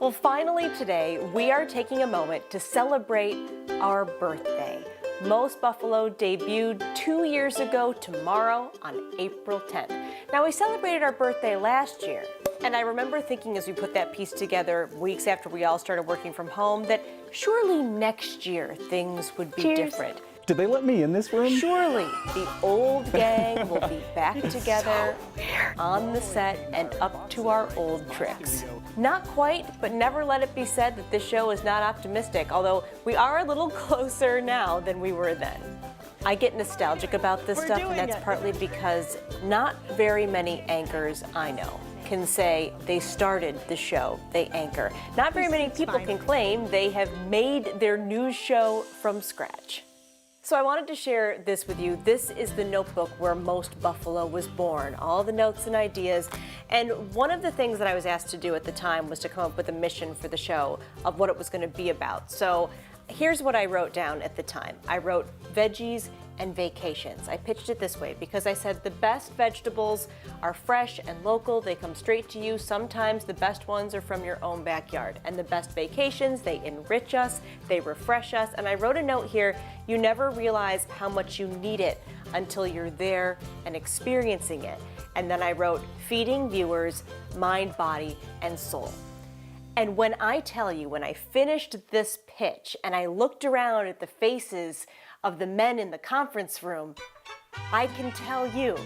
Well, finally today, we are taking a moment to celebrate our birthday. Most Buffalo debuted 2 years ago tomorrow on April 10th. Now, we celebrated our birthday last year, and I remember thinking as we put that piece together weeks after we all started working from home that surely next year things would be different. Did they let me in this room? Surely the old gang will be back together on the set and up to our old tricks. Not quite, but never let it be said that this show is not optimistic, although we are a little closer now than we were then. I get nostalgic about this stuff, and that's partly because not very many anchors I know can say they started the show they anchor. Not very many people can claim they have made their news show from scratch. So I wanted to share this with you. This is the notebook where Most Buffalo was born, all the notes and ideas. And one of the things that I was asked to do at the time was to come up with a mission for the show of what it was going to be about. So here's what I wrote down at the time. I wrote veggies and vacations. I pitched it this way because I said the best vegetables are fresh and local. They come straight to you. Sometimes the best ones are from your own backyard. And the best vacations, they enrich us, they refresh us. And I wrote a note here, you never realize how much you need it until you're there and experiencing it. And then I wrote feeding viewers mind, body, and soul. And when I tell you, when I finished this pitch and I looked around at the faces of the men in the conference room, I can tell you,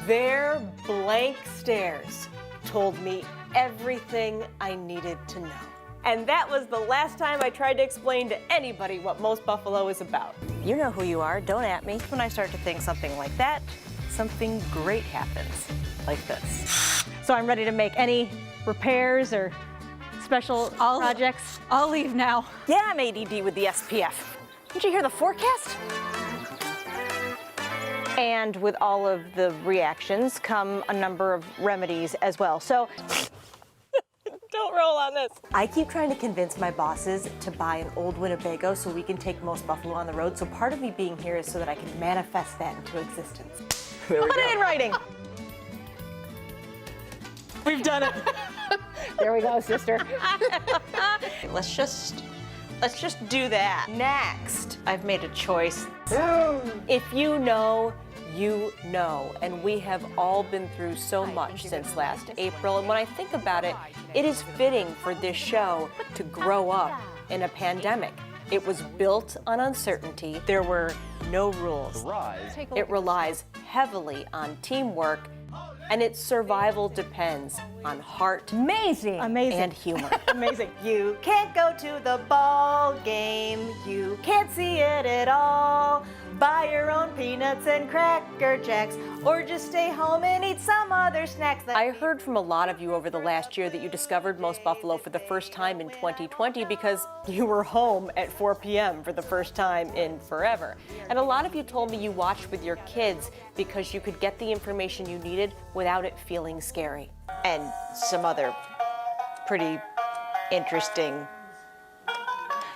their blank stares told me everything I needed to know. And that was the last time I tried to explain to anybody what Most Buffalo is about. You know who you are, don't at me. When I start to think something like that, something great happens, like this. So I'm ready to make any repairs or special projects. I'll leave now. Yeah, I'm ADD with the SPF. Did you hear the forecast? And with all of the reactions come a number of remedies as well. So don't roll on this. I keep trying to convince my bosses to buy an old Winnebago so we can take Most Buffalo on the road. So part of me being here is so that I can manifest that into existence. Put it in writing. We've done it. There we go, sister. Let's just do that. Next, I've made a choice. If you know, you know. And we have all been through so much since last April. And when I think about it, it is fitting for this show to grow up in a pandemic. It was built on uncertainty. There were no rules. It relies heavily on teamwork, and its survival depends on heart and humor. Amazing. You can't go to the ball game. You can't see it at all. Buy your own peanuts and Cracker Jacks, or just stay home and eat some other snacks. I heard from a lot of you over the last year that you discovered Most Buffalo for the first time in 2020 because you were home at 4 p.m. for the first time in forever. And a lot of you told me you watched with your kids because you could get the information you needed without it feeling scary. And some other pretty interesting.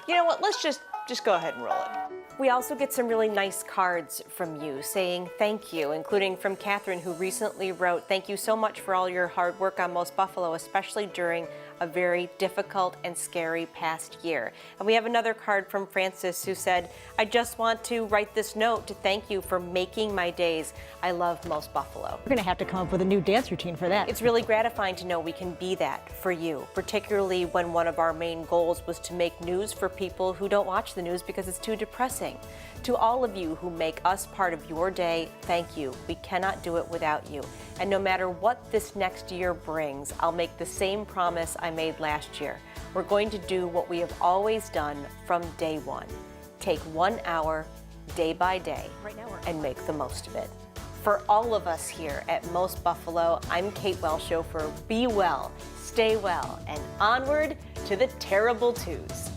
You know what, let's just go ahead and roll it. We also get some really nice cards from you saying thank you, including from Catherine, who recently wrote, "Thank you so much for all your hard work on Most Buffalo, especially during a very difficult and scary past year." And we have another card from Francis who said, "I just want to write this note to thank you for making my days. I love Most Buffalo." We're gonna have to come up with a new dance routine for that. It's really gratifying to know we can be that for you, particularly when one of our main goals was to make news for people who don't watch the news because it's too depressing. To all of you who make us part of your day, thank you. We cannot do it without you. And no matter what this next year brings, I'll make the same promise I made last year. We're going to do what we have always done from day one. Take 1 hour, day by day, and make the most of it. For all of us here at Most Buffalo, I'm Kate Welshofer. Be well, stay well, and onward to the terrible twos.